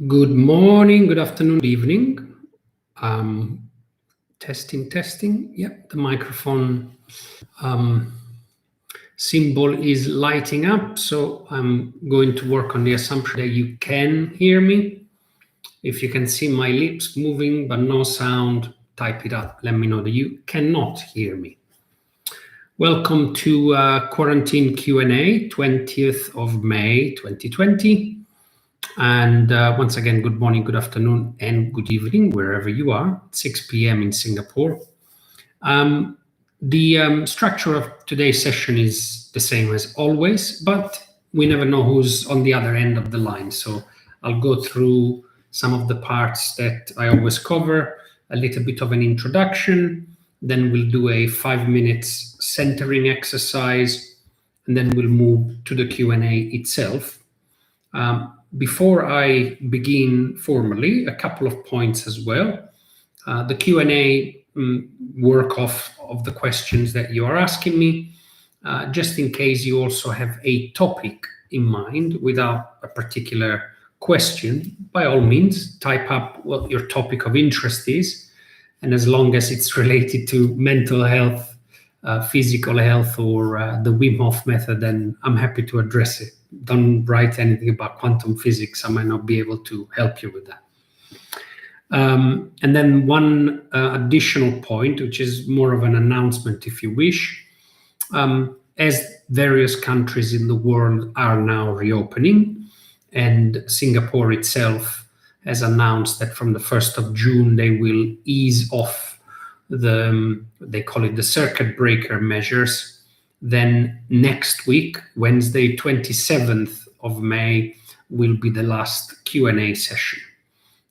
Good morning, good afternoon, good evening. Testing. Yep, the microphone symbol is lighting up, so I'm going to work on the assumption that you can hear me. If you can see my lips moving but no sound, type it up. Let me know that you cannot hear me. Welcome to Quarantine Q&A, 20th of May, 2020. And once again, good morning, good afternoon, and good evening, wherever you are, 6 p.m. in Singapore. The structure of today's session is the same as always, but we never know who's on the other end of the line. So I'll go through some of the parts that I always cover, a little bit of an introduction, then we'll do a 5 minutes centering exercise, and then we'll move to the Q&A itself. Before I begin formally, a couple of points as well. The Q&A work of the questions that you are asking me, just in case you also have a topic in mind without a particular question, by all means, type up what your topic of interest is. And as long as it's related to mental health, physical health, or the Wim Hof Method, then I'm happy to address it. Don't write anything about quantum physics. I might not be able to help you with that. And then one additional point, which is more of an announcement, if you wish. As various countries in the world are now reopening, and Singapore itself has announced that from the 1st of June, they will ease off they call it the circuit breaker measures. Then next week, Wednesday, 27th of May, will be the last Q&A session.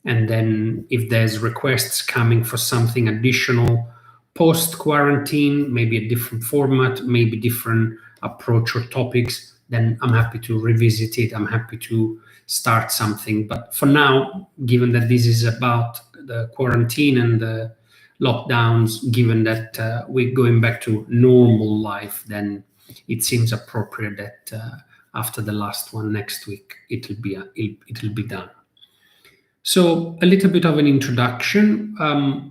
And then if there's requests coming for something additional post-quarantine, maybe a different format, maybe different approach or topics, then I'm happy to revisit it. I'm happy to start something. But for now, given that this is about the quarantine and the lockdowns, given that we're going back to normal life, then it seems appropriate that after the last one next week, it'll be done. So a little bit of an introduction.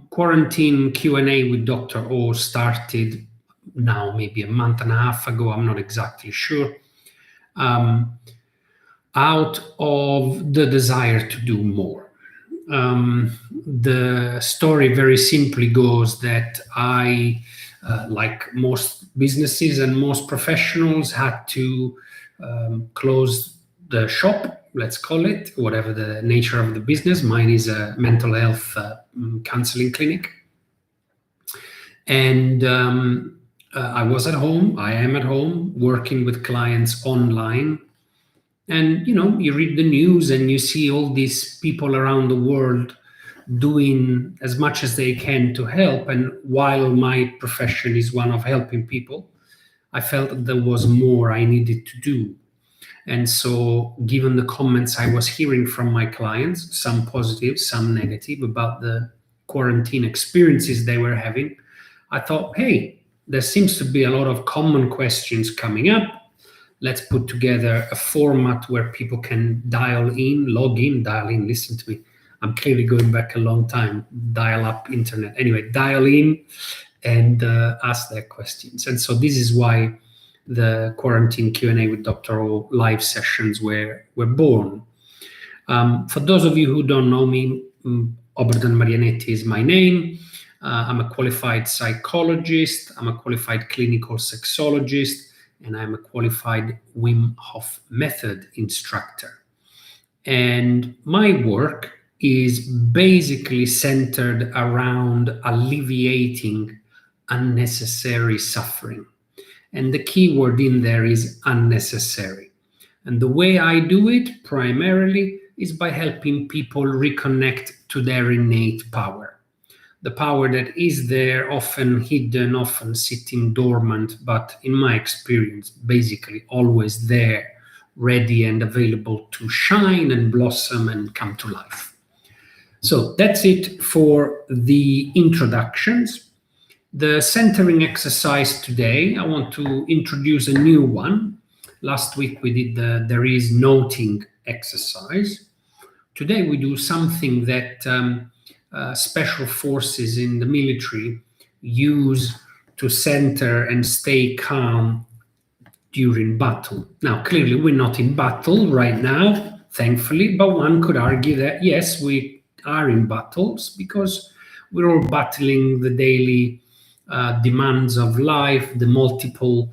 Quarantine Q&A with Dr. O started now maybe a month and a half ago, I'm not exactly sure, out of the desire to do more. The story very simply goes that I, like most businesses and most professionals, had to close the shop, let's call it, whatever the nature of the business. Mine is a mental health counseling clinic. And I was at home, I am at home, working with clients online. And, you read the news and you see all these people around the world doing as much as they can to help. And while my profession is one of helping people, I felt that there was more I needed to do. And so, given the comments I was hearing from my clients, some positive, some negative, about the quarantine experiences they were having, I thought, hey, there seems to be a lot of common questions coming up. Let's put together a format where people can dial in, listen to me. I'm clearly going back a long time, dial up internet. Anyway, dial in and ask their questions. And so this is why the Quarantine Q&A with Dr. O live sessions were born. For those of you who don't know me, Oberdan Marianetti is my name. I'm a qualified psychologist. I'm a qualified clinical sexologist. And I'm a qualified Wim Hof Method instructor. And my work is basically centered around alleviating unnecessary suffering. And the key word in there is unnecessary. And the way I do it primarily is by helping people reconnect to their innate power. The power that is there, often hidden, often sitting dormant, but in my experience, basically always there, ready and available to shine and blossom and come to life. So that's it for the introductions. The centering exercise today, I want to introduce a new one. Last week we did the There Is Noting exercise. Today we do something that special forces in the military use to center and stay calm during battle. Now, clearly, we're not in battle right now, thankfully, but one could argue that yes, we are in battles because we're all battling the daily demands of life, the multiple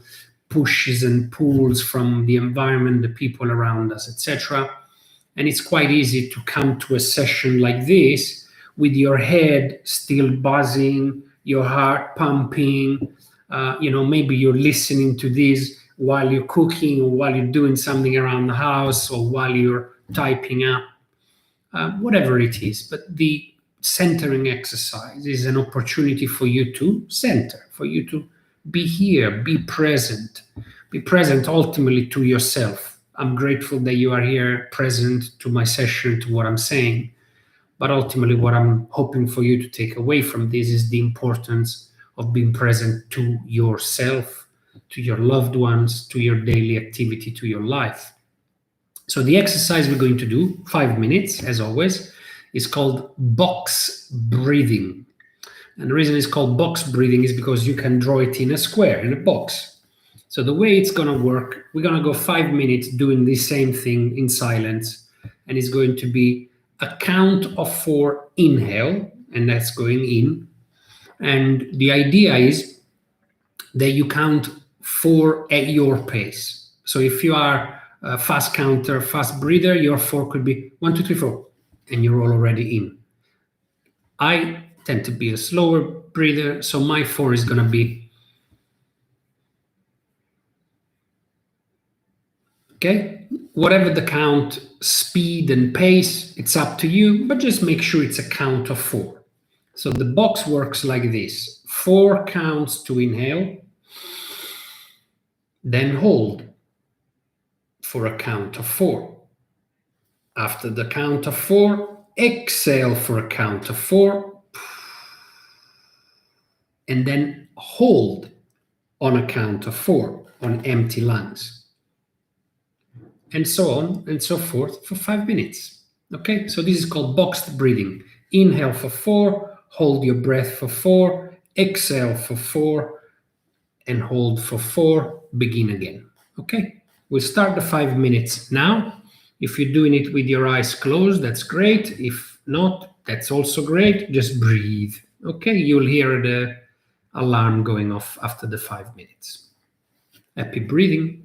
pushes and pulls from the environment, the people around us, etc. And it's quite easy to come to a session like this with your head still buzzing, your heart pumping. Maybe you're listening to this while you're cooking or while you're doing something around the house or while you're typing up, whatever it is. But the centering exercise is an opportunity for you to center, for you to be here, be present ultimately to yourself. I'm grateful that you are here, present to my session, to what I'm saying. But ultimately, what I'm hoping for you to take away from this is the importance of being present to yourself, to your loved ones, to your daily activity, to your life. So, the exercise we're going to do, 5 minutes, as always, is called box breathing. And the reason it's called box breathing is because you can draw it in a square, in a box. So the way it's going to work, we're going to go 5 minutes doing the same thing in silence. And it's going to be a count of 4 inhale, and that's going in. And the idea is that you count 4 at your pace. So if you are a fast counter, fast breather, your 4 could be 1, 2, 3, 4, and you're already in. I tend to be a slower breather, so my 4 is going to be, okay? Whatever the count, speed and pace, it's up to you, but just make sure it's a count of 4. So the box works like this: 4 counts to inhale, then hold for a count of 4. After the count of 4, exhale for a count of 4, and then hold on a count of 4 on empty lungs. And so on and so forth for 5 minutes. Okay, so this is called boxed breathing. Inhale for 4, hold your breath for 4, exhale for 4, and hold for 4, begin again. Okay, we'll start the 5 minutes now. If you're doing it with your eyes closed, that's great. If not, that's also great. Just breathe. Okay, you'll hear the alarm going off after the 5 minutes. Happy breathing.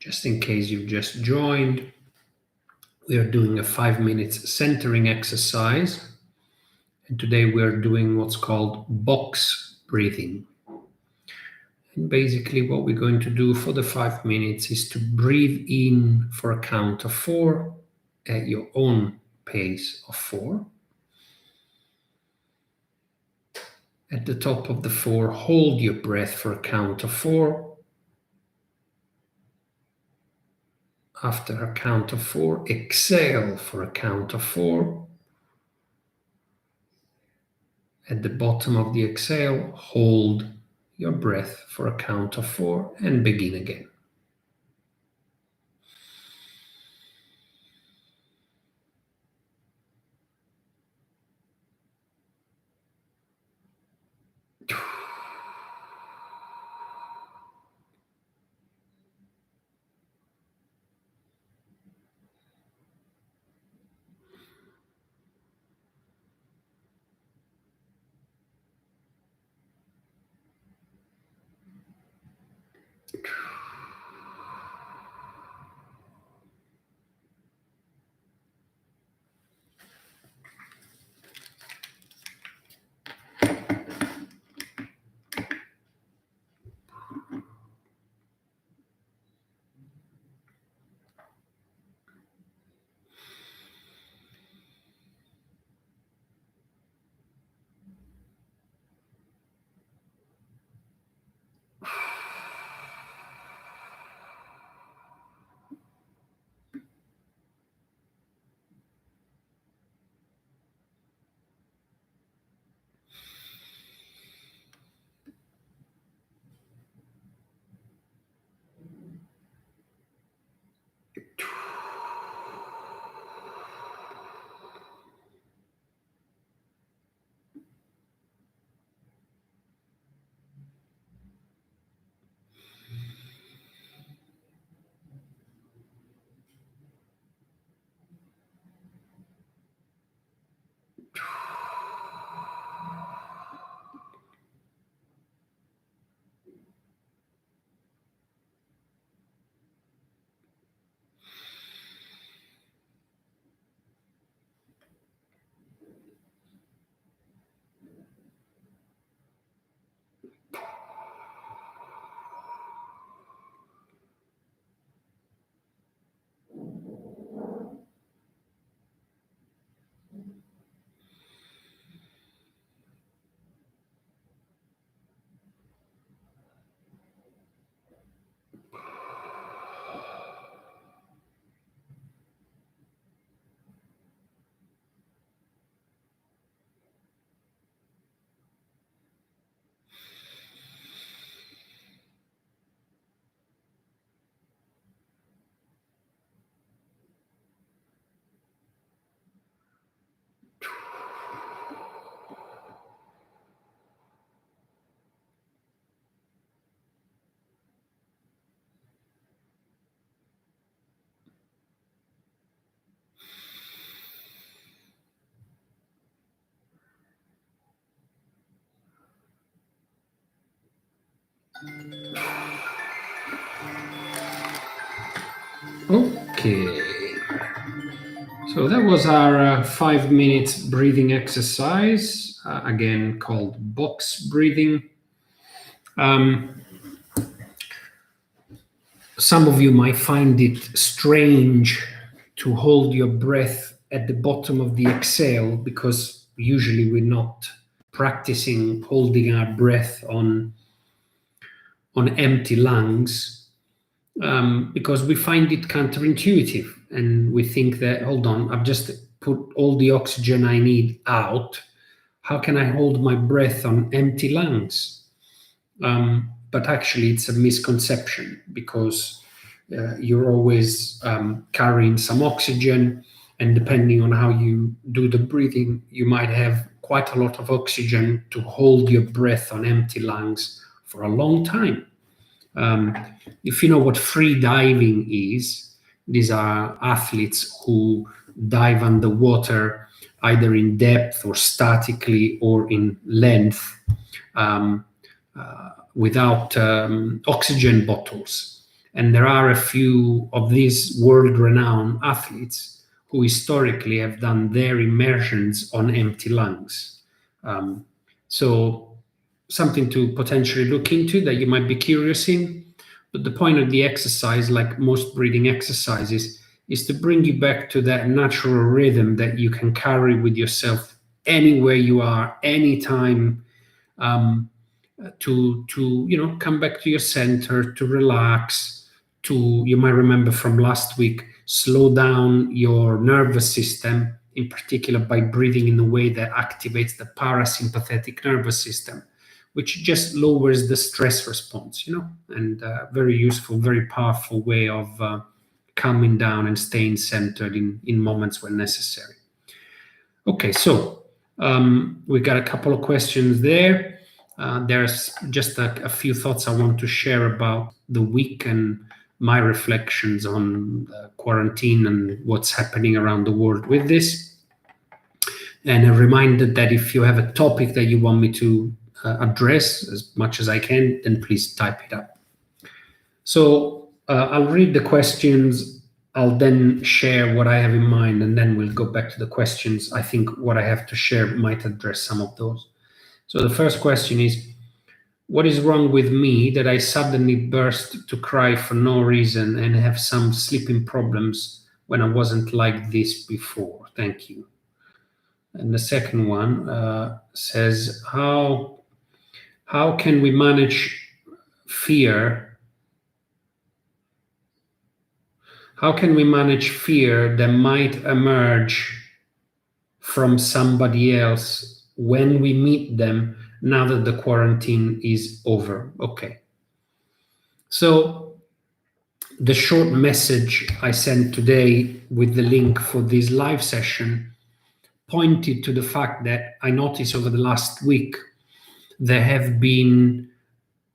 Just in case you've just joined, we are doing a 5 minutes centering exercise. And today we're doing what's called box breathing. And basically, what we're going to do for the 5 minutes is to breathe in for a count of 4 at your own pace of 4. At the top of the 4, hold your breath for a count of 4. After a count of 4, exhale for a count of 4. At the bottom of the exhale, hold your breath for a count of 4 and begin again. Okay. So that was our 5 minutes breathing exercise, again called box breathing. Some of you might find it strange to hold your breath at the bottom of the exhale because usually we're not practicing holding our breath on empty lungs, because we find it counterintuitive and we think that, hold on, I've just put all the oxygen I need out. How can I hold my breath on empty lungs? But actually, it's a misconception because you're always carrying some oxygen, and depending on how you do the breathing, you might have quite a lot of oxygen to hold your breath on empty lungs for a long time. If you know what free diving is, these are athletes who dive underwater either in depth or statically or in length, um, without oxygen bottles. And there are a few of these world renowned athletes who historically have done their immersions on empty lungs. So, something to potentially look into that you might be curious in. But the point of the exercise, like most breathing exercises, is to bring you back to that natural rhythm that you can carry with yourself anywhere you are, anytime. To come back to your center, to relax, to, you might remember from last week, slow down your nervous system, in particular by breathing in a way that activates the parasympathetic nervous system, which just lowers the stress response, and very useful, very powerful way of calming down and staying centered in moments when necessary. Okay, so we got a couple of questions there. There's just a few thoughts I want to share about the week and my reflections on quarantine and what's happening around the world with this. And a reminder that if you have a topic that you want me to address as much as I can, then please type it up. So I'll read the questions. I'll then share what I have in mind, and then we'll go back to the questions. I think what I have to share might address some of those. So the first question is, what is wrong with me that I suddenly burst to cry for no reason and have some sleeping problems when I wasn't like this before? Thank you. And the second one says, how can we manage fear? How can we manage fear that might emerge from somebody else when we meet them now that the quarantine is over? Okay. So the short message I sent today with the link for this live session pointed to the fact that I noticed over the last week there have been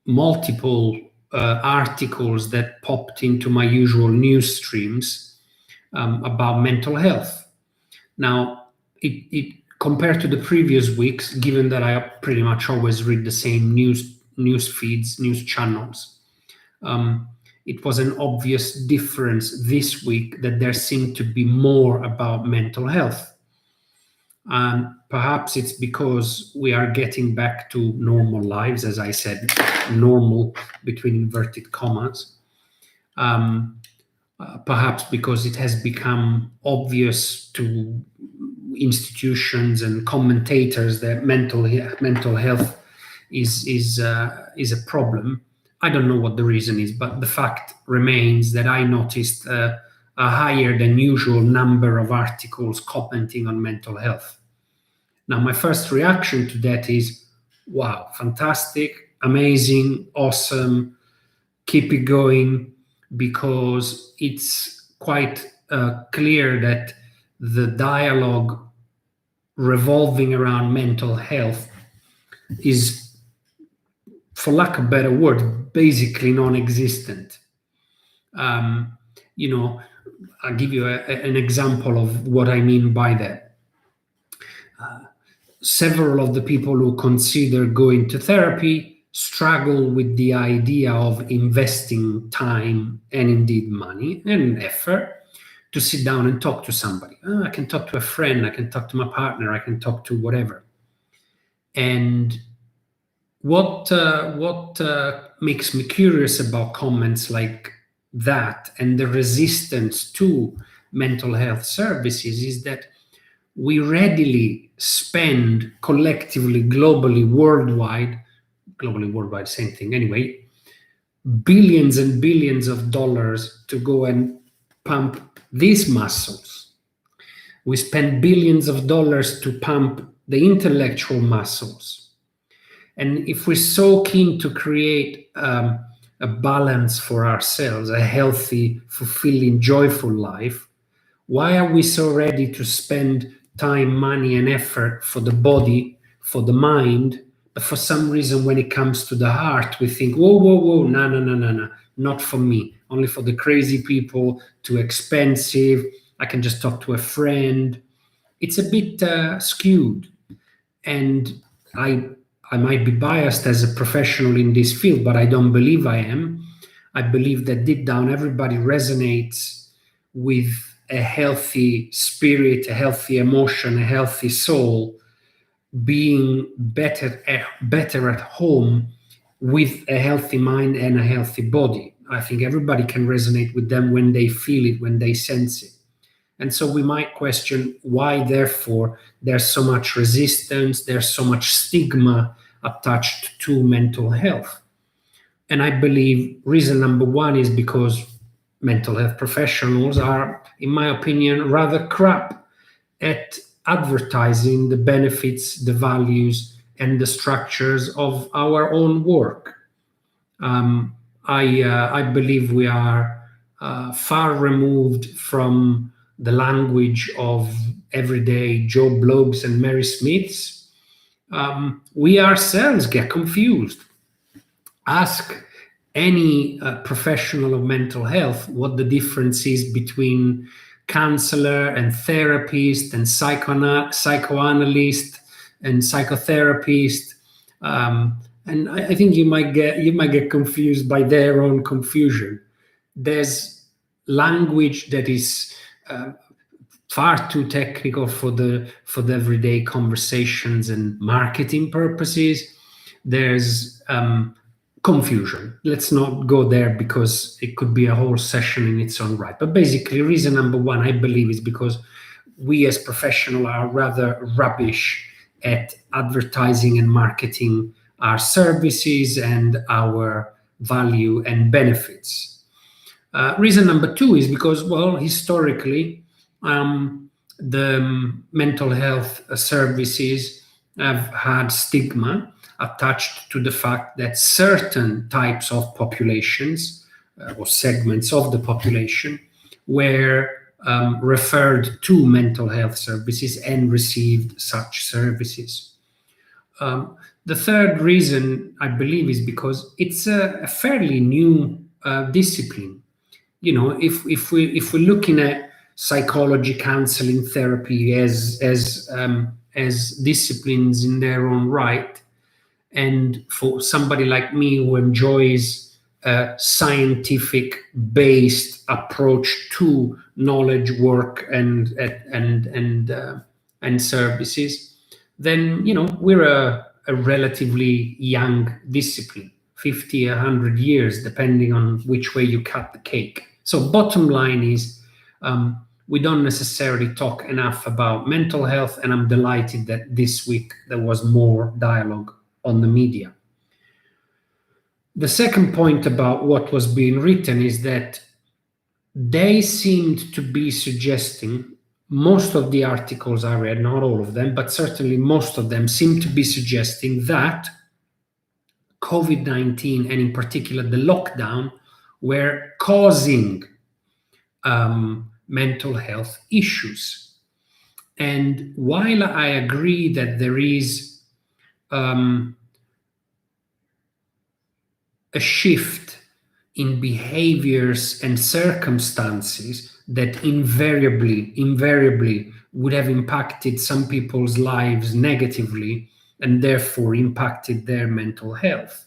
multiple articles that popped into my usual news streams about mental health. Now, it compared to the previous weeks, given that I pretty much always read the same news feeds, news channels, it was an obvious difference this week that there seemed to be more about mental health. Perhaps it's because we are getting back to normal lives, as I said, normal between inverted commas. Perhaps because it has become obvious to institutions and commentators that mental health is a problem. I don't know what the reason is, but the fact remains that I noticed a higher than usual number of articles commenting on mental health. Now, my first reaction to that is, wow, fantastic, amazing, awesome, keep it going, because it's quite clear that the dialogue revolving around mental health is, for lack of a better word, basically non-existent. I'll give you an example of what I mean by that. Several of the people who consider going to therapy struggle with the idea of investing time and indeed money and effort to sit down and talk to somebody. I can talk to a friend, I can talk to my partner, I can talk to whatever. And what makes me curious about comments like that and the resistance to mental health services is that we readily spend collectively, globally, worldwide, same thing anyway, billions and billions of dollars to go and pump these muscles. We spend billions of dollars to pump the intellectual muscles. And if we're so keen to create a balance for ourselves, a healthy, fulfilling, joyful life, why are we so ready to spend time, money, and effort for the body, for the mind, but for some reason when it comes to the heart, we think, whoa, no, not for me, only for the crazy people, too expensive, I can just talk to a friend. It's a bit skewed. And I might be biased as a professional in this field, but I don't believe I am. I believe that deep down everybody resonates with a healthy spirit, a healthy emotion, a healthy soul, being better at home with a healthy mind and a healthy body. I think everybody can resonate with them when they feel it, when they sense it. And so we might question why, therefore, there's so much resistance, there's so much stigma attached to mental health. And I believe reason number one is because mental health professionals are, in my opinion, rather crap at advertising the benefits, the values, and the structures of our own work. I believe we are far removed from the language of everyday Joe Bloggs and Mary Smiths. We ourselves get confused. Ask any professional of mental health what the difference is between counselor and therapist and psychoanalyst and psychotherapist, And I think you might get confused by their own confusion. There's language that is uh, far too technical for the everyday conversations and marketing purposes. There's confusion. Let's not go there because it could be a whole session in its own right. But basically, reason number one, I believe, is because we as professionals are rather rubbish at advertising and marketing our services and our value and benefits. Reason number two is because, well, historically, the mental health services have had stigma attached to the fact that certain types of populations or segments of the population were referred to mental health services and received such services. The third reason, I believe, is because it's a fairly new discipline. If we're looking at psychology, counseling, therapy as disciplines in their own right, and for somebody like me who enjoys a scientific based approach to knowledge work and services, then we're a relatively young discipline, 50, 100 years, depending on which way you cut the cake. So bottom line is, we don't necessarily talk enough about mental health, and I'm delighted that this week there was more dialogue on the media. The second point about what was being written is that they seemed to be suggesting, most of the articles I read, not all of them, but certainly most of them seem to be suggesting that COVID-19, and in particular the lockdown, were causing mental health issues. And while I agree that there is a shift in behaviors and circumstances that invariably would have impacted some people's lives negatively and therefore impacted their mental health,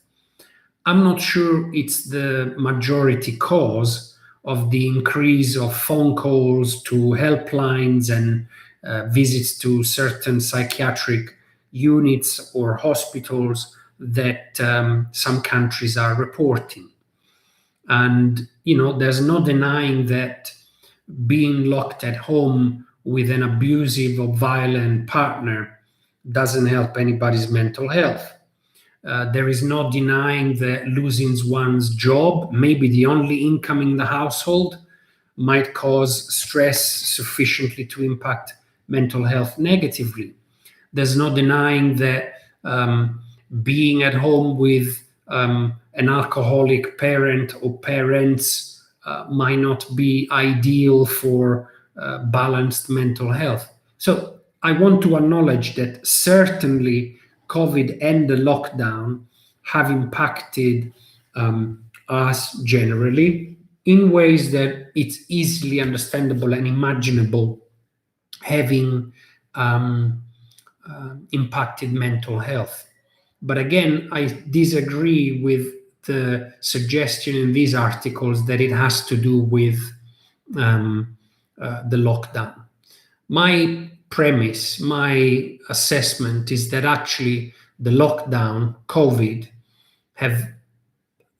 I'm not sure it's the majority cause of the increase of phone calls to helplines and visits to certain psychiatric units or hospitals that some countries are reporting. And, there's no denying that being locked at home with an abusive or violent partner doesn't help anybody's mental health. There is no denying that losing one's job, maybe the only income in the household, might cause stress sufficiently to impact mental health negatively. There's no denying that being at home with an alcoholic parent or parents might not be ideal for balanced mental health. So I want to acknowledge that certainly COVID and the lockdown have impacted us generally in ways that it's easily understandable and imaginable, having impacted mental health. But again, I disagree with the suggestion in these articles that it has to do with the lockdown. My premise, my assessment is that actually the lockdown, COVID, have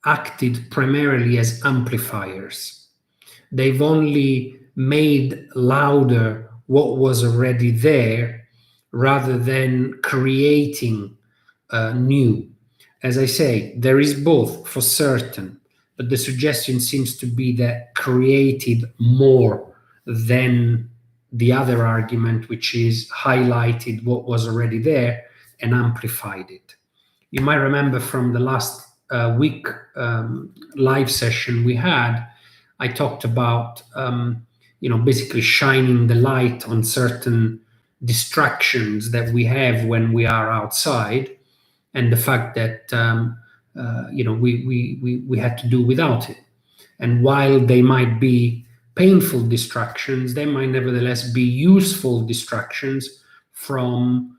acted primarily as amplifiers. They've only made louder what was already there rather than creating new. As I say, there is both for certain, but the suggestion seems to be that created more than the other argument, which is highlighted what was already there and amplified it. You might remember from the last week live session we had, I talked about basically shining the light on certain distractions that we have when we are outside, and the fact that we had to do without it. And while they might be painful distractions, they might nevertheless be useful distractions from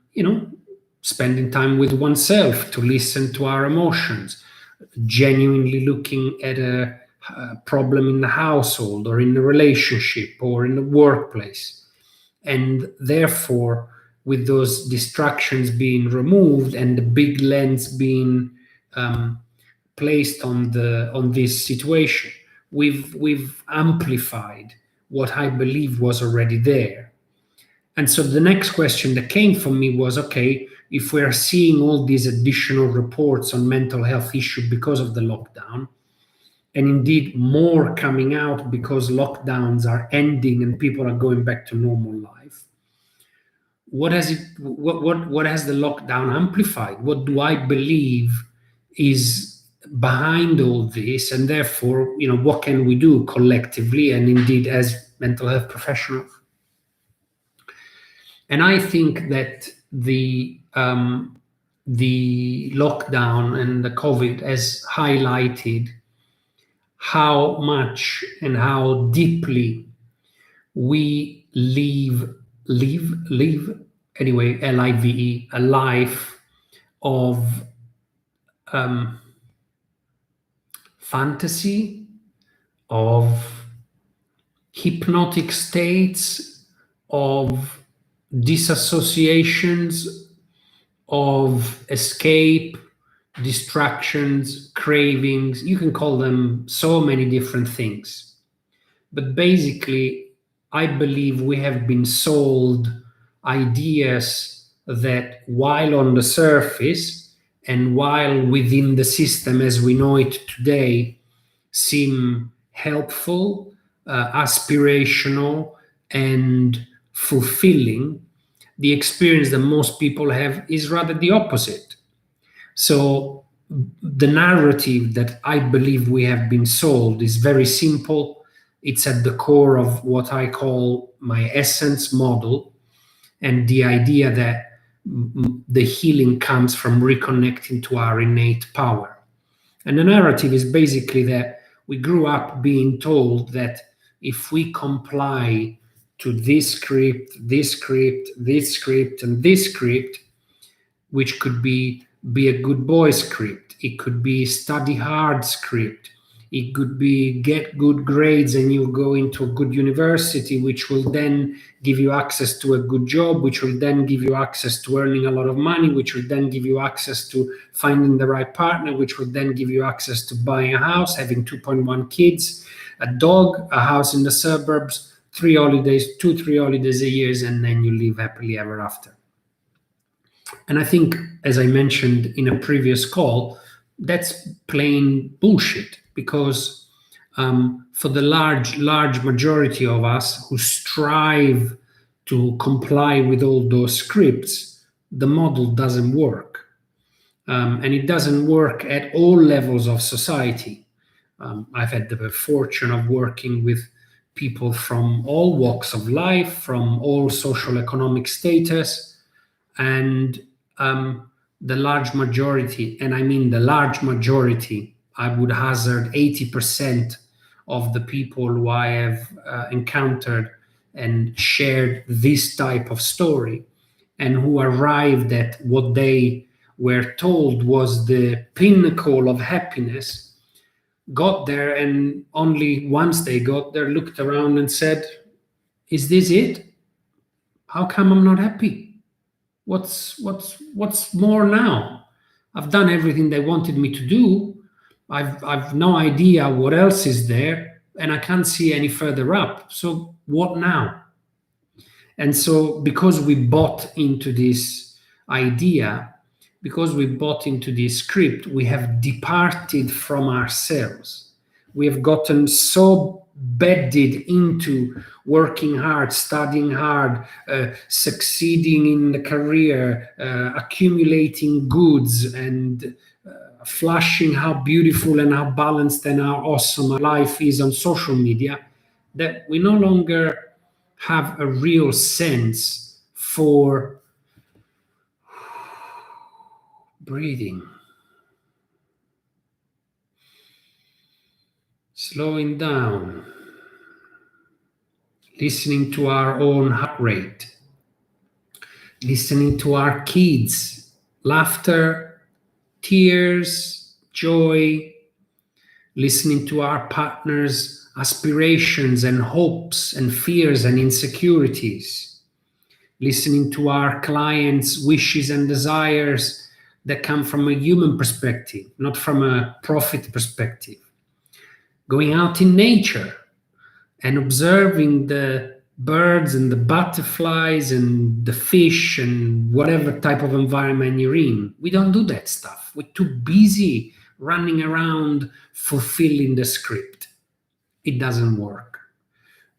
spending time with oneself to listen to our emotions, genuinely looking at a problem in the household or in the relationship or in the workplace. And therefore, with those distractions being removed and the big lens being placed on this situation, we've amplified what I believe was already there. And so the next question that came from me was, okay, if we are seeing all these additional reports on mental health issues because of the lockdown, and indeed more coming out because lockdowns are ending and people are going back to normal life, what has the lockdown amplified? What do I believe is behind all this? And therefore, what can we do collectively and indeed as mental health professionals? And I think that the lockdown and the COVID has highlighted how much and how deeply we live anyway, live, a life of fantasy, of hypnotic states, of disassociations, of escape, distractions, cravings. You can call them so many different things. But basically, I believe we have been sold ideas that, while on the surface and while within the system as we know it today, seem helpful, aspirational, and fulfilling, the experience that most people have is rather the opposite. So, the narrative that I believe we have been sold is very simple. It's at the core of what I call my essence model, and the idea that the healing comes from reconnecting to our innate power. And the narrative is basically that we grew up being told that if we comply to this script, this script, this script, and this script, which could be a good boy script, it could be study hard script, it could be get good grades and you go into a good university, which will then give you access to a good job, which will then give you access to earning a lot of money, which will then give you access to finding the right partner, which will then give you access to buying a house, having 2.1 kids, a dog, a house in the suburbs, 3 holidays a year, and then you live happily ever after. And I think, as I mentioned in a previous call, that's plain bullshit, because for the large majority of us who strive to comply with all those scripts, the model doesn't work. And it doesn't work at all levels of society. I've had the fortune of working with people from all walks of life, from all social economic status, and the large majority, and I mean the large majority, I would hazard 80% of the people who I have encountered and shared this type of story, and who arrived at what they were told was the pinnacle of happiness, got there, and only once they got there looked around and said, is this it? How come I'm not happy? What's more now? I've done everything they wanted me to do. I've no idea what else is there, and I can't see any further up. So what now? And so, because we bought into this idea, because we bought into this script, we have departed from ourselves. We have gotten so bedded into working hard, studying hard, succeeding in the career, accumulating goods, and flashing how beautiful and how balanced and how awesome our life is on social media, that we no longer have a real sense for breathing, slowing down, listening to our own heart rate, listening to our kids laughter, tears, joy, listening to our partner's aspirations and hopes and fears and insecurities, listening to our clients' wishes and desires that come from a human perspective, not from a profit perspective, going out in nature and observing the birds and the butterflies and the fish and whatever type of environment you're in. We don't do that stuff. We're too busy running around fulfilling the script. It doesn't work.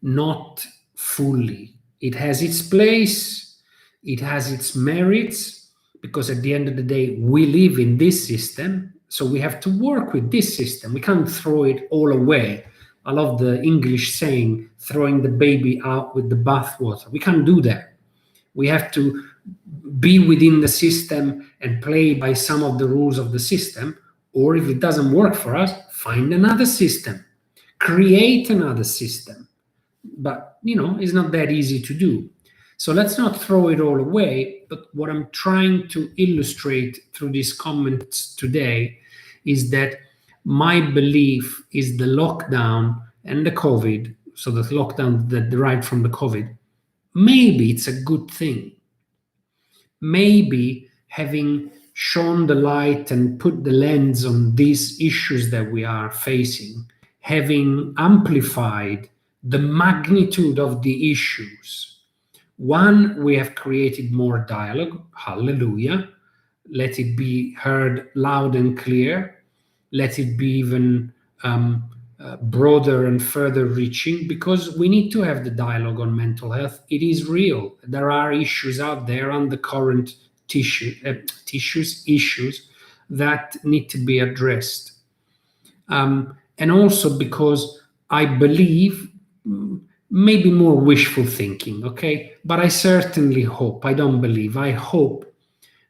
Not fully. It has its place, it has its merits, because at the end of the day, we live in this system. So we have to work with this system. We can't throw it all away. I love the English saying, throwing the baby out with the bathwater. We can't do that. We have to be within the system and play by some of the rules of the system. Or if it doesn't work for us, find another system, create another system. But, it's not that easy to do. So let's not throw it all away. But what I'm trying to illustrate through these comments today is that my belief is the lockdown and the COVID, so the lockdown that derived from the COVID, maybe it's a good thing. Maybe having shone the light and put the lens on these issues that we are facing, having amplified the magnitude of the issues. One, we have created more dialogue. Hallelujah. Let it be heard loud and clear. Let it be even broader and further reaching, because we need to have the dialogue on mental health. It is real. There are issues out there, undercurrent issues that need to be addressed. And also because I believe, maybe more wishful thinking, okay? But I certainly hope, I don't believe, I hope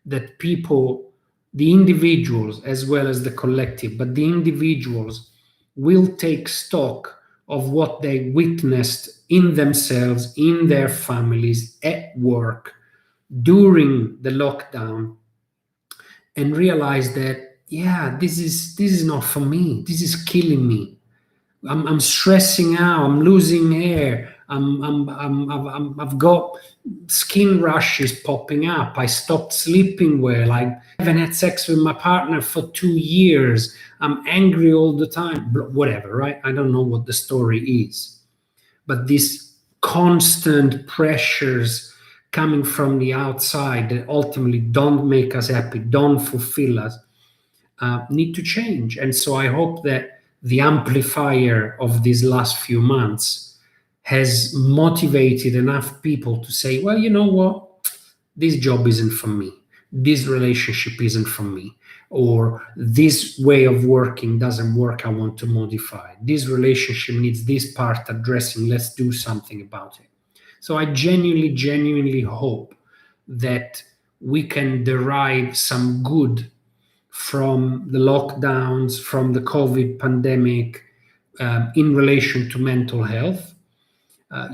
that people, the individuals as well as the collective, but the individuals will take stock of what they witnessed in themselves, in their families, at work, during the lockdown, and realize that, yeah, this is not for me. This is killing me. I'm stressing out. I'm losing hair. I've got skin rashes popping up. I stopped sleeping well. I haven't had sex with my partner for 2 years. I'm angry all the time. Whatever, right? I don't know what the story is. But these constant pressures coming from the outside that ultimately don't make us happy, don't fulfill us, need to change. And so I hope that the amplifier of these last few months has motivated enough people to say, well, you know what? This job isn't for me. This relationship isn't for me. Or this way of working doesn't work. I want to modify. This relationship needs this part addressing. Let's do something about it. So I genuinely hope that we can derive some good from the lockdowns, from the COVID pandemic, in relation to mental health.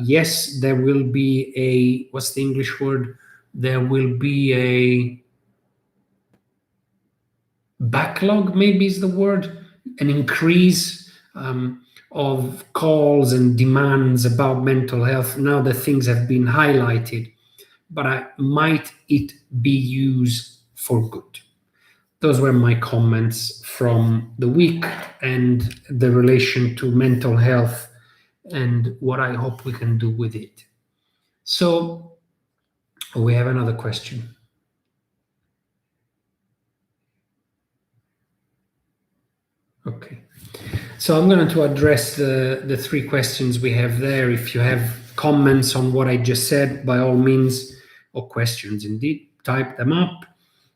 Yes, there will be what's the English word? There will be a backlog, maybe is the word, an increase of calls and demands about mental health now that things have been highlighted, but might it be used for good? Those were my comments from the week and the relation to mental health and what I hope we can do with it. So we have another question. Okay. So I'm going to address the three questions we have there. If you have comments on what I just said, by all means, or questions indeed, type them up.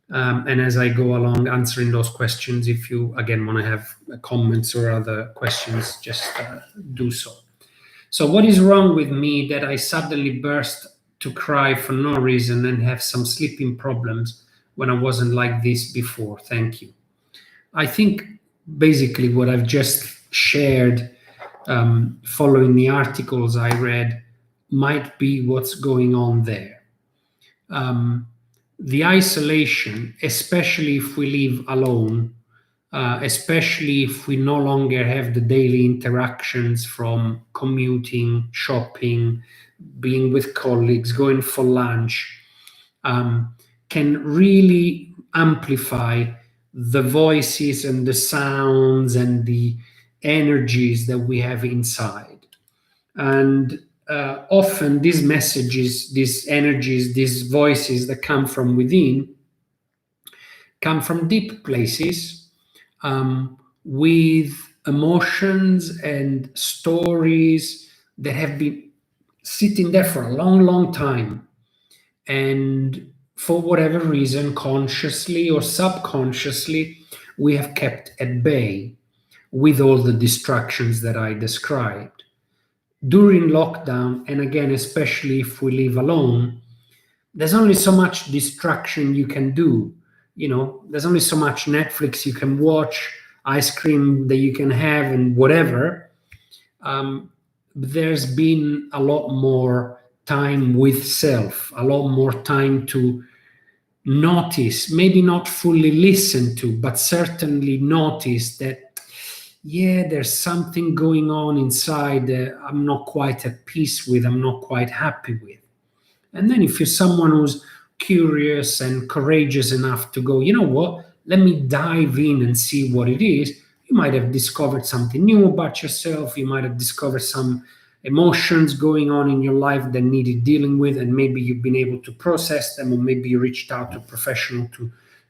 And as I go along answering those questions, if you again want to have comments or other questions, just do so. So what is wrong with me that I suddenly burst to cry for no reason and have some sleeping problems when I wasn't like this before? Thank you. I think basically what I've just shared following the articles I read might be what's going on there. The isolation, especially if we live alone, especially if we no longer have the daily interactions from commuting, shopping, being with colleagues, going for lunch, um, can really amplify the voices and the sounds and the energies that we have inside. And often these messages, these energies, these voices that come from within come from deep places, with emotions and stories that have been sitting there for a long, long time. And for whatever reason, consciously or subconsciously, we have kept at bay with all the distractions that I described. During lockdown, and again, especially if we live alone, there's only so much distraction you can do. There's only so much Netflix you can watch, ice cream that you can have, and whatever. There's been a lot more time with self, a lot more time to notice, maybe not fully listen to, but certainly notice that, yeah, there's something going on inside that I'm not quite at peace with, I'm not quite happy with. And then if you're someone who's curious and courageous enough to go, you know what, let me dive in and see what it is, you might have discovered something new about yourself. You might have discovered some emotions going on in your life that needed dealing with, and maybe you've been able to process them, or maybe you reached out to a professional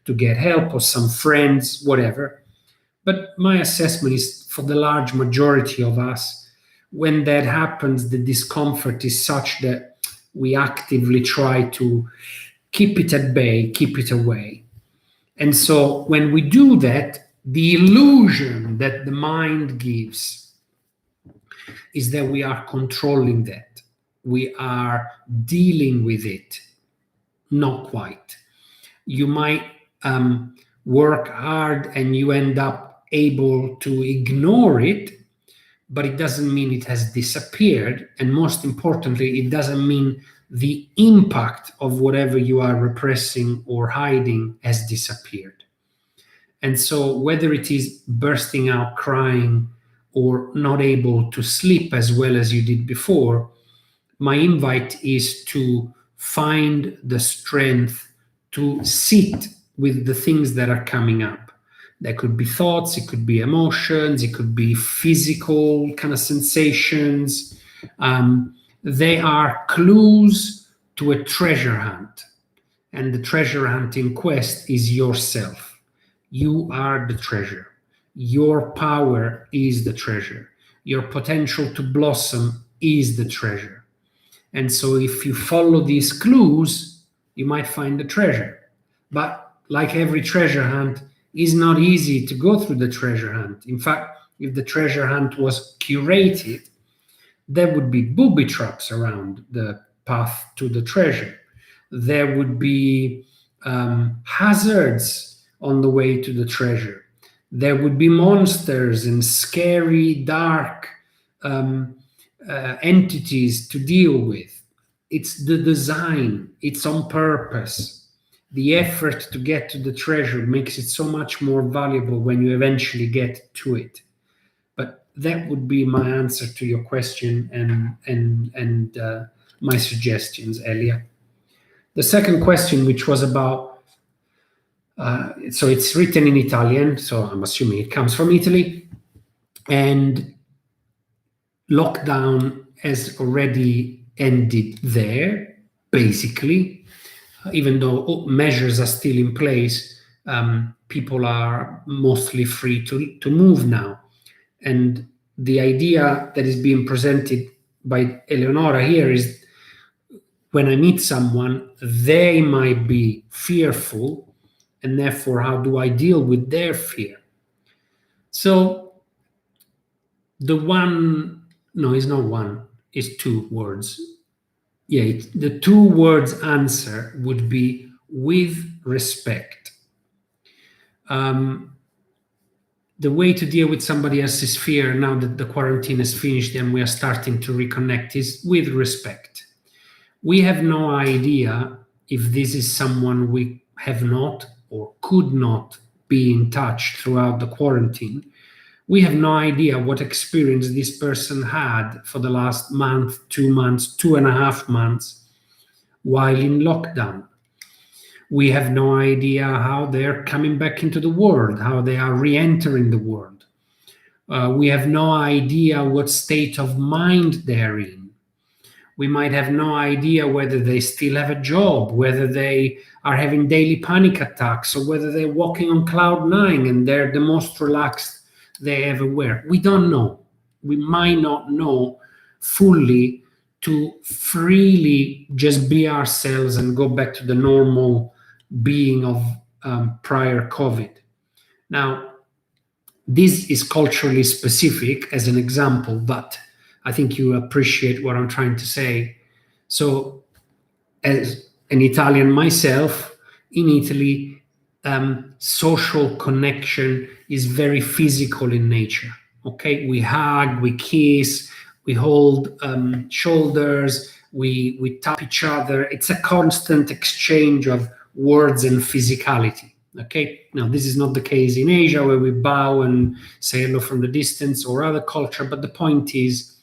to get help, or some friends, whatever. But my assessment is, for the large majority of us, when that happens, the discomfort is such that we actively try to keep it at bay, keep it away. And so when we do that, the illusion that the mind gives is that we are controlling that, we are dealing with it. Not quite. You might work hard and you end up able to ignore it, but it doesn't mean it has disappeared. And most importantly, it doesn't mean the impact of whatever you are repressing or hiding has disappeared. And so, whether it is bursting out crying or not able to sleep as well as you did before, my invite is to find the strength to sit with the things that are coming up. There could be thoughts, it could be emotions, it could be physical kind of sensations. They are clues to a treasure hunt. And the treasure hunting quest is yourself. You are the treasure. Your power is the treasure. Your potential to blossom is the treasure. And so if you follow these clues, you might find the treasure. But like every treasure hunt, it's not easy to go through the treasure hunt. In fact, if the treasure hunt was curated, there would be booby traps around the path to the treasure. There would be hazards on the way to the treasure. There would be monsters and scary, dark entities to deal with. It's the design, it's on purpose. The effort to get to the treasure makes it so much more valuable when you eventually get to it. But that would be my answer to your question and my suggestions, Elia. The second question, which was about, so it's written in Italian, so I'm assuming it comes from Italy, and lockdown has already ended there, basically, even though measures are still in place. People are mostly free to move now. And the idea that is being presented by Eleonora here is, when I meet someone, they might be fearful, and therefore, how do I deal with their fear? So the one, no, it's not one, it's two words. Yeah, the two words answer would be with respect. The way to deal with somebody else's fear now that the quarantine is finished and we are starting to reconnect is with respect. We have no idea if this is someone we have not or could not be in touch throughout the quarantine, we have no idea what experience this person had for the last month, 2 months, 2.5 months while in lockdown. We have no idea how they're coming back into the world, how they are re entering the world. We have no idea what state of mind they're in. We might have no idea whether they still have a job, whether they are having daily panic attacks, or whether they're walking on cloud nine and they're the most relaxed they ever were. We don't know. We might not know fully to freely just be ourselves and go back to the normal being of prior COVID. Now, this is culturally specific as an example, but I think you appreciate what I'm trying to say. So, as an Italian myself, in Italy, social connection is very physical in nature. Okay, we hug, we kiss, we hold shoulders, we tap each other. It's a constant exchange of words and physicality. Okay, now this is not the case in Asia where we bow and say hello from the distance or other culture, but the point is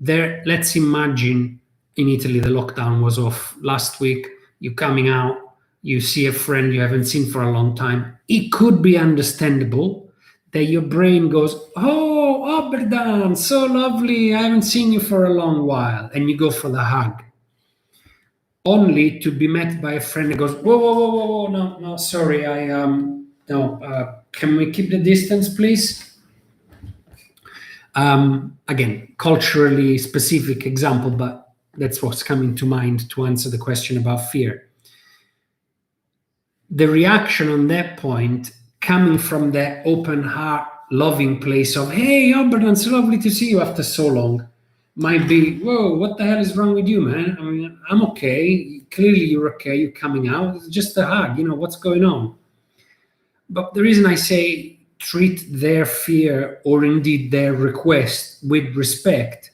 there. Let's imagine in Italy the lockdown was off last week, you're coming out, you see a friend you haven't seen for a long time. It could be understandable that your brain goes, oh, Oberdan, so lovely, I haven't seen you for a long while, and you go for the hug, only to be met by a friend that goes, whoa, whoa, whoa, whoa, whoa, no, sorry, can we keep the distance, please? Again, culturally specific example, but that's what's coming to mind to answer the question about fear. The reaction on that point, coming from that open heart, loving place of, hey, Oberdan, it's lovely to see you after so long, might be, whoa, what the hell is wrong with you, man? I mean, I'm okay. Clearly you're okay. You're coming out. It's just a hug. What's going on? But the reason I say treat their fear or indeed their request with respect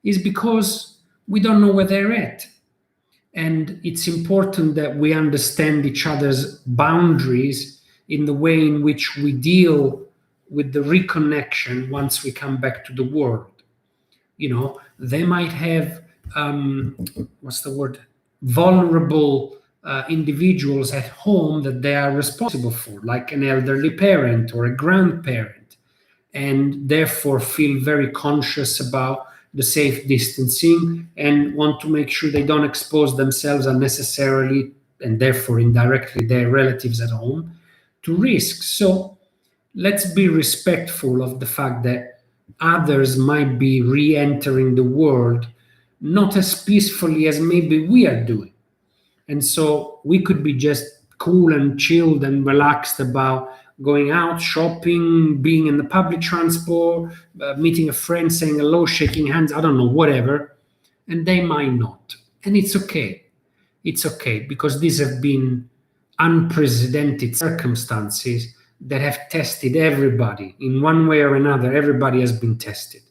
is because we don't know where they're at. And it's important that we understand each other's boundaries in the way in which we deal with the reconnection once we come back to the world. They might have vulnerable individuals at home that they are responsible for, like an elderly parent or a grandparent, and therefore feel very conscious about the safe distancing and want to make sure they don't expose themselves unnecessarily and therefore indirectly their relatives at home to risks. So let's be respectful of the fact that others might be re-entering the world not as peacefully as maybe we are doing. And so we could be just cool and chilled and relaxed about going out, shopping, being in the public transport, meeting a friend, saying hello, shaking hands, I don't know, whatever. And they might not. And it's okay. It's okay, because these have been unprecedented circumstances that have tested everybody in one way or another. Everybody has been tested.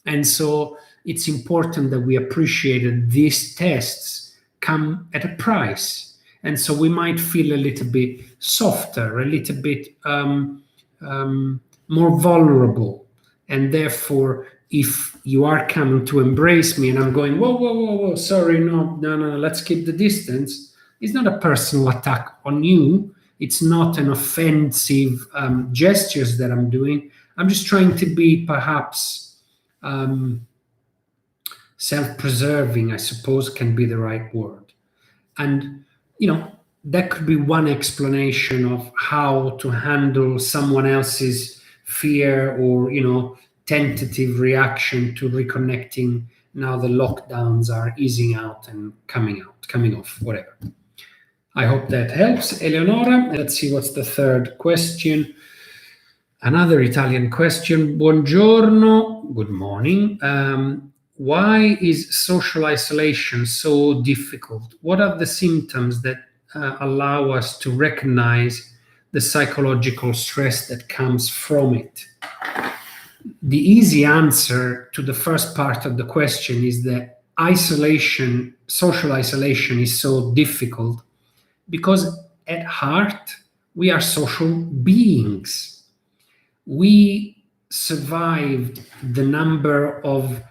And so it's important that we appreciate that these tests come at a price. And so we might feel a little bit softer, a little bit more vulnerable. And therefore, if you are coming to embrace me and I'm going, whoa, sorry, no, let's keep the distance, it's not a personal attack on you. It's not an offensive gestures that I'm doing. I'm just trying to be perhaps self-preserving, I suppose, can be the right word. And, that could be one explanation of how to handle someone else's fear or, tentative reaction to reconnecting now the lockdowns are easing out and coming off, whatever. I hope that helps, Eleonora. Let's see what's the third question. Another Italian question. Buongiorno. Good morning. Why is social isolation so difficult? What are the symptoms that allow us to recognize the psychological stress that comes from it? The easy answer to the first part of the question is that social isolation is so difficult because at heart we are social beings. We survived the number of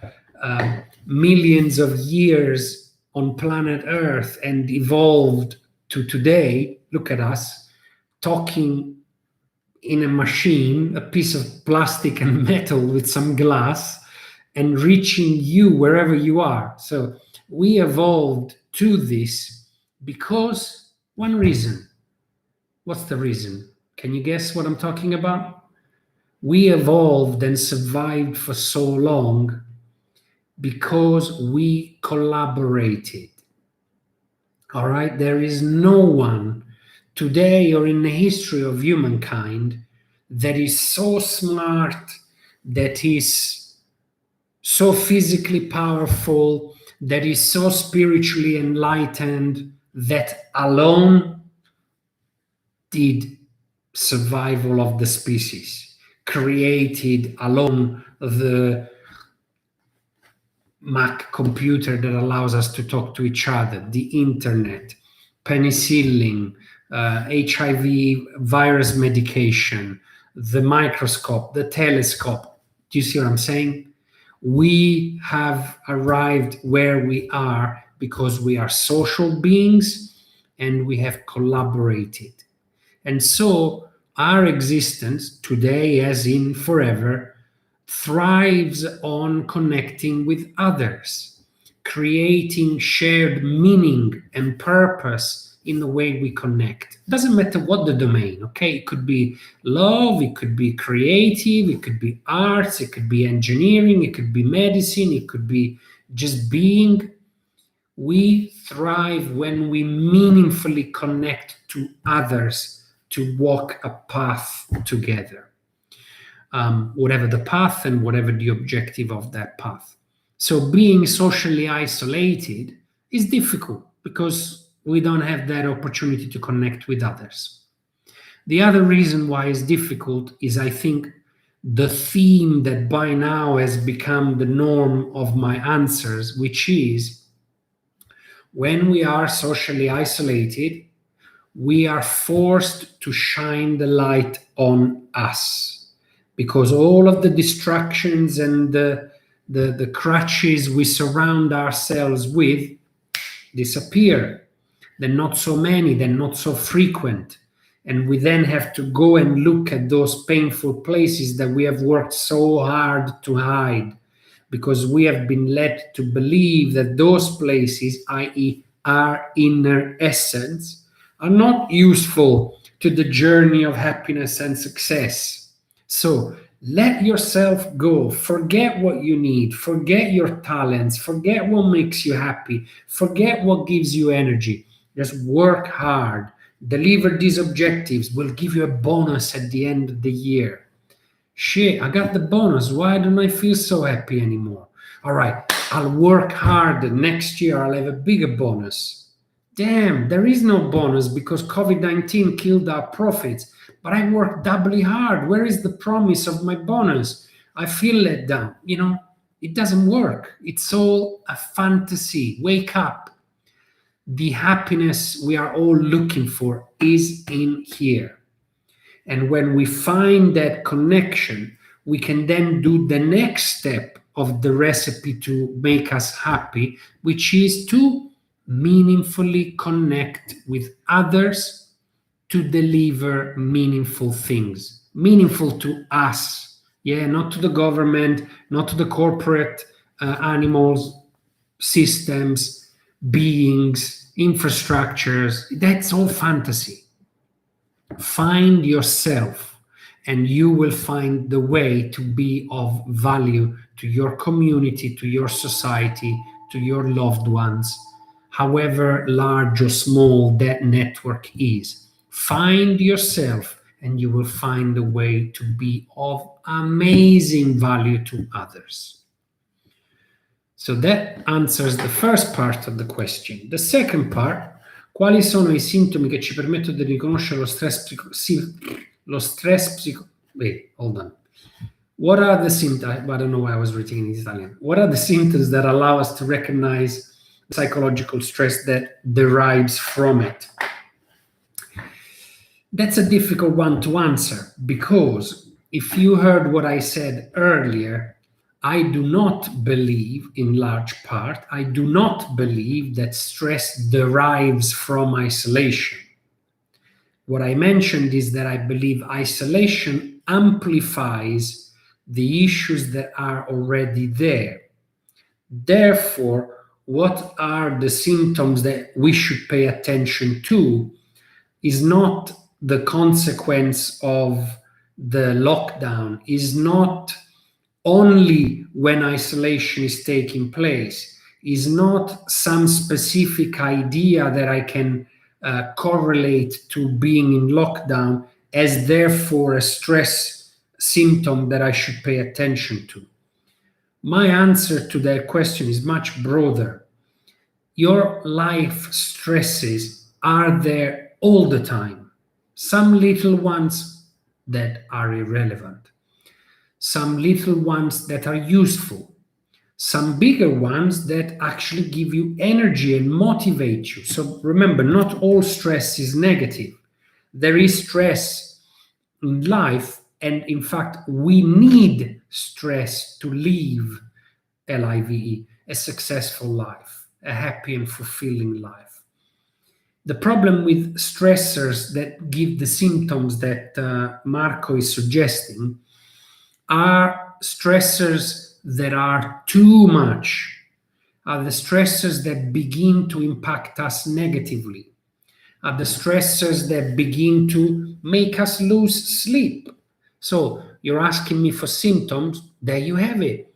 millions of years on planet Earth and evolved to today. Look at us talking in a machine, a piece of plastic and metal with some glass, and reaching you wherever you are. So we evolved to this because one reason. What's the reason? Can you guess what I'm talking about? We evolved and survived for so long because we collaborated. All right, there is no one today or in the history of humankind that is so smart, that is so physically powerful, that is so spiritually enlightened, that alone did survival of the species, created alone the Mac computer that allows us to talk to each other, the internet, penicillin, HIV virus medication, the microscope, the telescope. Do you see what I'm saying? We have arrived where we are because we are social beings and we have collaborated. And so our existence today, as in forever, thrives on connecting with others, creating shared meaning and purpose in the way we connect. Doesn't matter what the domain, okay? It could be love, it could be creative, it could be arts, it could be engineering, it could be medicine, it could be just being. We thrive when we meaningfully connect to others to walk a path together. Whatever the path and whatever the objective of that path. So being socially isolated is difficult because we don't have that opportunity to connect with others. The other reason why it's difficult is, I think, the theme that by now has become the norm of my answers, which is when we are socially isolated, we are forced to shine the light on us, because all of the distractions and the crutches we surround ourselves with disappear. They're not so many, they're not so frequent. And we then have to go and look at those painful places that we have worked so hard to hide, because we have been led to believe that those places, i.e., our inner essence, are not useful to the journey of happiness and success. So let yourself go. Forget what you need. Forget your talents. Forget what makes you happy. Forget what gives you energy. Just work hard. Deliver these objectives. We'll give you a bonus at the end of the year. Shit, I got the bonus. Why don't I feel so happy anymore? All right, I'll work hard. Next year, I'll have a bigger bonus. Damn, there is no bonus because COVID-19 killed our profits. But I worked doubly hard. Where is the promise of my bonus? I feel let down. It doesn't work. It's all a fantasy. Wake up. The happiness we are all looking for is in here. And when we find that connection, we can then do the next step of the recipe to make us happy, which is to meaningfully connect with others to deliver meaningful things, meaningful to us. Yeah, not to the government, not to the corporate animals, systems, beings, infrastructures. That's all fantasy. Find yourself, and you will find the way to be of value to your community, to your society, to your loved ones, however large or small that network is. Find yourself, and you will find a way to be of amazing value to others. So that answers the first part of the question. The second part: quali sono i sintomi che ci permettono di riconoscere lo stress psicologico? Wait, hold on. What are the symptoms? I don't know why I was writing in Italian. What are the symptoms that allow us to recognize psychological stress that derives from it? That's a difficult one to answer because if you heard what I said earlier, I do not believe, in large part, I do not believe that stress derives from isolation. What I mentioned is that I believe isolation amplifies the issues that are already there. Therefore, what are the symptoms that we should pay attention to is not the consequence of the lockdown, is not only when isolation is taking place, is not some specific idea that I can correlate to being in lockdown as therefore a stress symptom that I should pay attention to. My answer to that question is much broader. Your life stresses are there all the time. Some little ones that are irrelevant, some little ones that are useful, some bigger ones that actually give you energy and motivate you. So remember, not all stress is negative. There is stress in life, and in fact, we need stress to live, LIVE, a successful life, a happy and fulfilling life. The problem with stressors that give the symptoms that Marco is suggesting are stressors that are too much, are the stressors that begin to impact us negatively, are the stressors that begin to make us lose sleep. So you're asking me for symptoms, there you have it.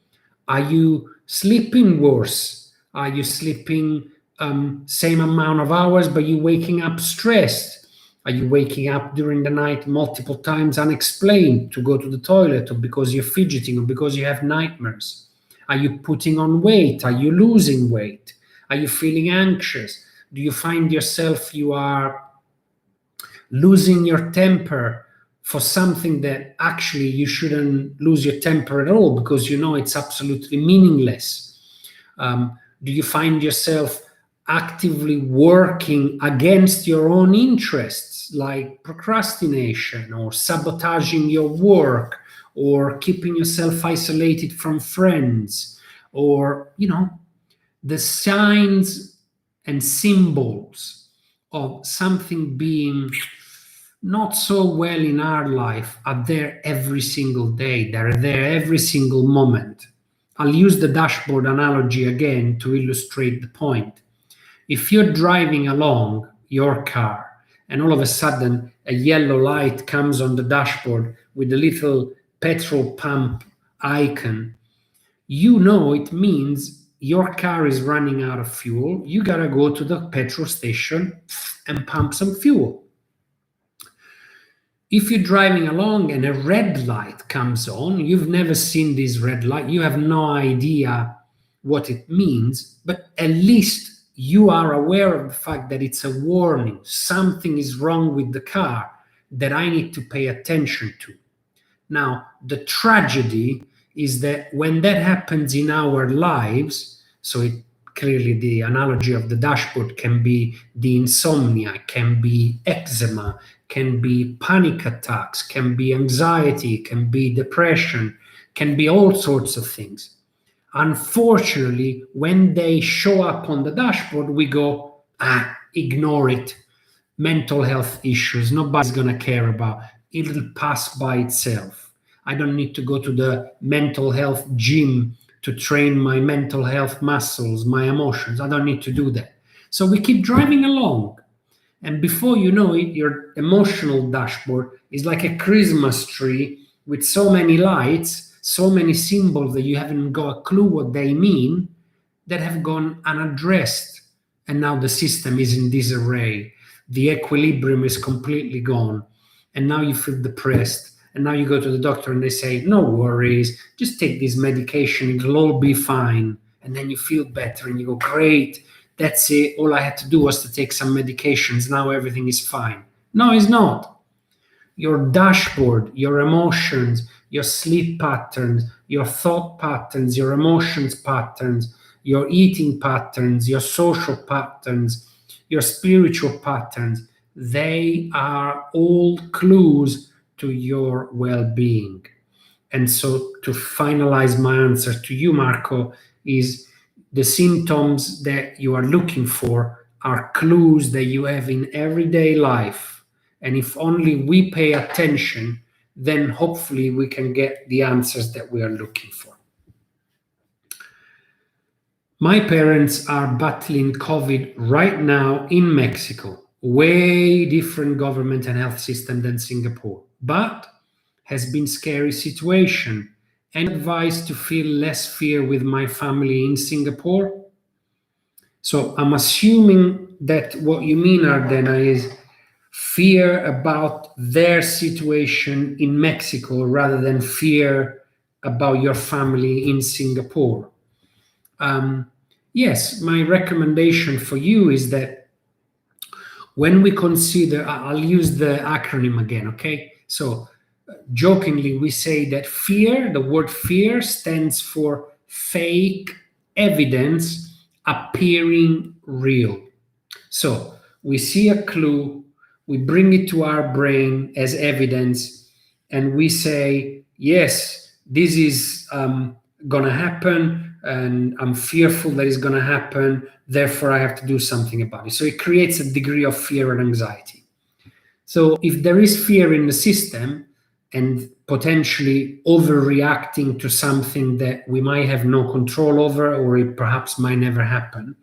Are you sleeping worse? Are you sleeping same amount of hours, but you waking up stressed? Are you waking up during the night multiple times unexplained to go to the toilet, or because you're fidgeting, or because you have nightmares? Are you putting on weight? Are you losing weight? Are you feeling anxious? Do you find yourself you are losing your temper for something that actually you shouldn't lose your temper at all because you know it's absolutely meaningless? Do you find yourself actively working against your own interests, like procrastination or sabotaging your work or keeping yourself isolated from friends, or, the signs and symbols of something being not so well in our life are there every single day. They're there every single moment. I'll use the dashboard analogy again to illustrate the point. If you're driving along your car and all of a sudden a yellow light comes on the dashboard with a little petrol pump icon, you know it means your car is running out of fuel. You gotta go to the petrol station and pump some fuel. If you're driving along and a red light comes on, you've never seen this red light, you have no idea what it means, but at least you are aware of the fact that it's a warning. Something is wrong with the car that I need to pay attention to. Now, the tragedy is that when that happens in our lives, clearly the analogy of the dashboard can be the insomnia, can be eczema, can be panic attacks, can be anxiety, can be depression, can be all sorts of things. Unfortunately, when they show up on the dashboard, we go, ignore it. Mental health issues, nobody's going to care about. It'll pass by itself. I don't need to go to the mental health gym to train my mental health muscles, my emotions. I don't need to do that. So we keep driving along. And before you know it, your emotional dashboard is like a Christmas tree with so many lights, so many symbols that you haven't got a clue what they mean, that have gone unaddressed. And now the system is in disarray. The equilibrium is completely gone. And now you feel depressed. And now you go to the doctor and they say, no worries, just take this medication, it'll all be fine. And then you feel better and you go, great, that's it. All I had to do was to take some medications. Now everything is fine. No, it's not. Your dashboard, your emotions, your sleep patterns, your thought patterns, your emotions patterns, your eating patterns, your social patterns, your spiritual patterns, they are all clues to your well being. And so, to finalize my answer to you, Marco, is the symptoms that you are looking for are clues that you have in everyday life. And if only we pay attention, then hopefully we can get the answers that we are looking for. My parents are battling COVID right now in Mexico. Way different government and health system than Singapore, but has been scary situation. Any advice to feel less fear with my family in Singapore? So I'm assuming that what you mean, Ardena, is fear about their situation in Mexico rather than fear about your family in Singapore. Um, yes, my recommendation for you is that when we consider, I'll use the acronym again, okay? So, jokingly, we say that fear, the word fear, stands for fake evidence appearing real. So, we see a clue, we bring it to our brain as evidence, and we say, yes, this is going to happen, and I'm fearful that it's going to happen, therefore I have to do something about it. So it creates a degree of fear and anxiety. So if there is fear in the system and potentially overreacting to something that we might have no control over or it perhaps might never happen,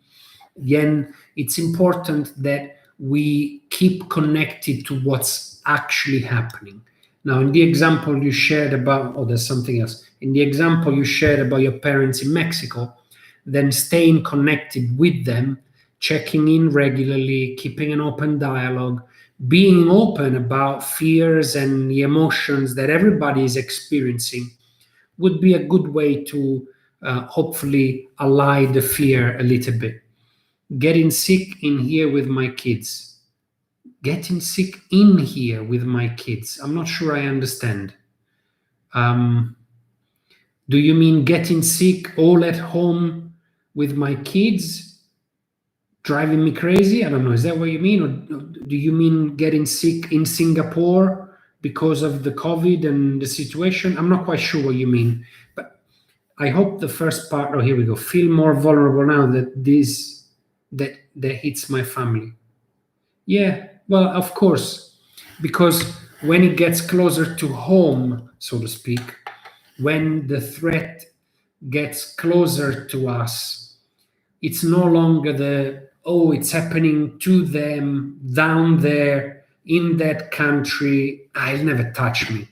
then it's important that we keep connected to what's actually happening. Now, in the example you shared about, oh, there's something else. In the example you shared about your parents in Mexico, then staying connected with them, checking in regularly, keeping an open dialogue, being open about fears and the emotions that everybody is experiencing would be a good way to hopefully allay the fear a little bit. Getting sick in here with my kids. Getting sick in here with my kids. I'm not sure I understand. Do you mean getting sick all at home with my kids? Driving me crazy? I don't know. Is that what you mean? Or do you mean getting sick in Singapore because of the COVID and the situation? I'm not quite sure what you mean. But I hope the first part, oh, here we go. Feel more vulnerable now that that hits my family. Yeah, well, of course, because when it gets closer to home, so to speak, when the threat gets closer to us, it's no longer the, oh, it's happening to them down there in that country. I'll never touch me.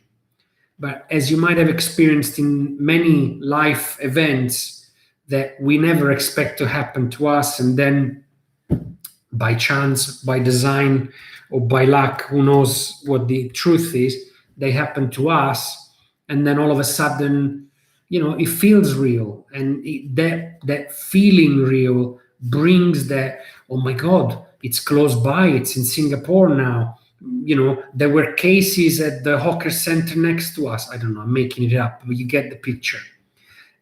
But as you might have experienced in many life events that we never expect to happen to us, and then by chance, by design, or by luck, who knows what the truth is, they happen to us, and then all of a sudden, it feels real, and that feeling real brings that, oh my God, it's close by, it's in Singapore now. There were cases at the hawker center next to us. I don't know, I'm making it up, but you get the picture.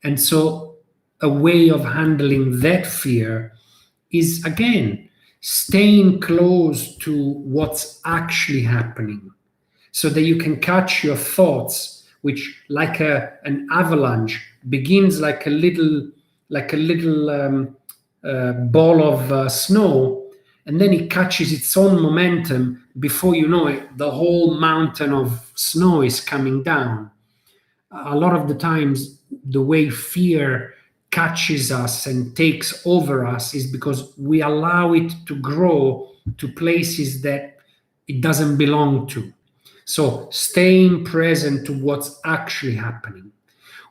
And so a way of handling that fear is, again, staying close to what's actually happening so that you can catch your thoughts, which, like an avalanche, begins like a little ball of snow, and then it catches its own momentum. Before you know it, the whole mountain of snow is coming down. A lot of the times, the way fear catches us and takes over us is because we allow it to grow to places that it doesn't belong to. So staying present to what's actually happening,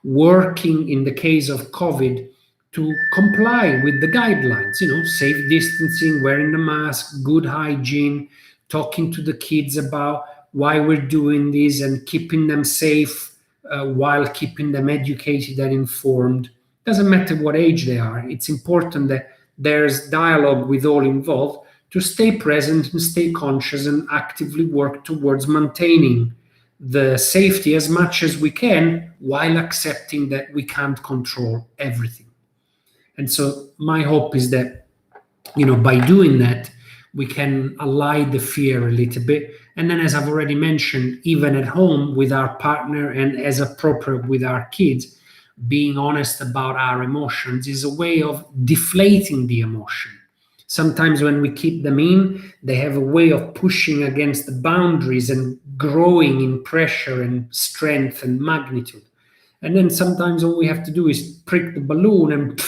working in the case of COVID to comply with the guidelines, safe distancing, wearing the mask, good hygiene, talking to the kids about why we're doing this and keeping them safe while keeping them educated and informed. Doesn't matter what age they are. It's important that there's dialogue with all involved to stay present and stay conscious and actively work towards maintaining the safety as much as we can while accepting that we can't control everything. And so my hope is that, by doing that, we can allay the fear a little bit. And then, as I've already mentioned, even at home with our partner and as appropriate with our kids, being honest about our emotions is a way of deflating the emotion. Sometimes when we keep them in, they have a way of pushing against the boundaries and growing in pressure and strength and magnitude. And then sometimes all we have to do is prick the balloon and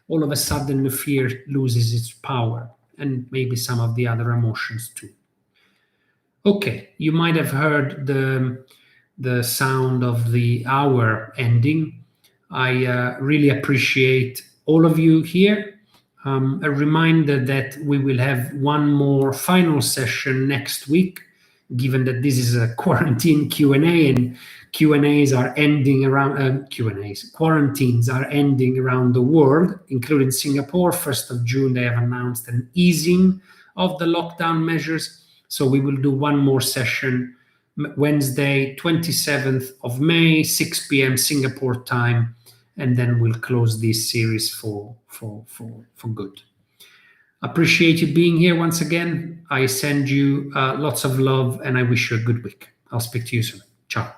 all of a sudden the fear loses its power, and maybe some of the other emotions too. Okay, you might have heard the sound of the hour ending. I really appreciate all of you here. A reminder that we will have one more final session next week, given that this is a quarantine Q&A, and Q&As are ending around quarantines are ending around the world, including Singapore. 1st of June, they have announced an easing of the lockdown measures. So we will do one more session Wednesday, 27th of May, 6 p.m. Singapore time, and then we'll close this series for good. Appreciate you being here once again. I send you lots of love and I wish you a good week. I'll speak to you soon. Ciao.